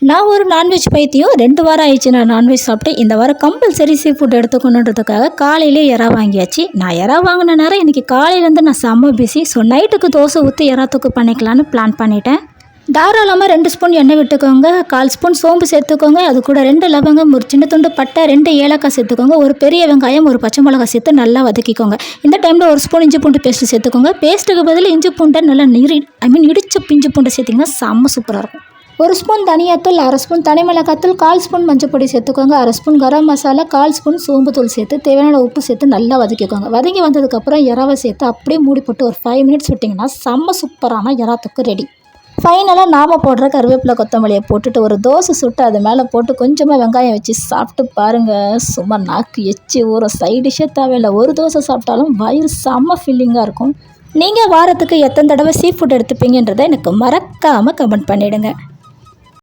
நான் ஒரு நான்வெஜ் பைத்தியம் 2 வாரம் ஆயிடுச்சு நான் நான்வெஜ் சாப்பிட்டு. இந்த வாரம் கம்பல்சரி சீ ஃபுட் எடுத்துக்கணுன்றதுக்காக காலையிலே எறா வாங்கியாச்சு. நான் எறா வாங்கின நேரம் இன்றைக்கி காலையிலேருந்து நான் செம்ம பிஸி. ஸோ நைட்டுக்கு தோசை ஊற்றி எறா தொக்கு பண்ணிக்கலான்னு பிளான் பண்ணிட்டேன். தாராளமாக 2 ஸ்பூன் எண்ணெய் விட்டுக்கோங்க, 1/4 ஸ்பூன் சோம்பு சேர்த்துக்கோங்க, அது கூட 2 லவங்கம், ஒரு சின்ன துண்டு பட்டை, 2 ஏலக்காய் சேர்த்துக்கோங்க, ஒரு பெரிய வெங்காயம், ஒரு பச்சை மிளகாய் சேர்த்து நல்லா வதக்கிக்கோங்க. இந்த டைமில் 1 ஸ்பூன் இஞ்சி பூண்டு பேஸ்ட்டு சேர்த்துக்கோங்க. பேஸ்ட்டுக்கு பதில் இஞ்சி பூண்டை நல்லா இடிச்ச இஞ்சி பூண்டை சேர்த்திங்கன்னா செம்ம சூப்பராக இருக்கும். 1 ஸ்பூன் தனியாத்தூள், 1/2 ஸ்பூன் தனி மிளகாத்தூள், 1/4 ஸ்பூன் மஞ்சப்பொடி சேர்த்துக்கோங்க, 1/2 ஸ்பூன் கரம் மசாலா, 1/4 ஸ்பூன் சோம்புத்தூள் சேர்த்து தேவையான உப்பு சேர்த்து நல்லா வதக்கிக்கோங்க. வதங்கி வந்ததுக்கப்புறம் எறாவை சேர்த்து அப்படியே மூடி போட்டு ஒரு 5 மினிட்ஸ் விட்டிங்கன்னா செம்ம சூப்பரான எறா தொக்கு ரெடி. ஃபைனலாக நாம் போடுற கருவேப்பிலை கொத்தமல்லியை போட்டுட்டு ஒரு தோசை சுட்டு அது மேலே போட்டு கொஞ்சமாக வெங்காயம் வச்சு சாப்பிட்டு பாருங்கள். சும்மா நாக்கு எச்சி ஊறும். சைட் டிஷ்ஷே தேவையில்லை. ஒரு தோசை சாப்பிட்டாலும் வயிறு செம்ம ஃபீலிங்காக இருக்கும். நீங்கள் வாரத்துக்கு எத்தனை தடவை சீ ஃபுட் எடுத்துப்பீங்கன்றதை எனக்கு மறக்காமல் கமெண்ட் பண்ணிவிடுங்க.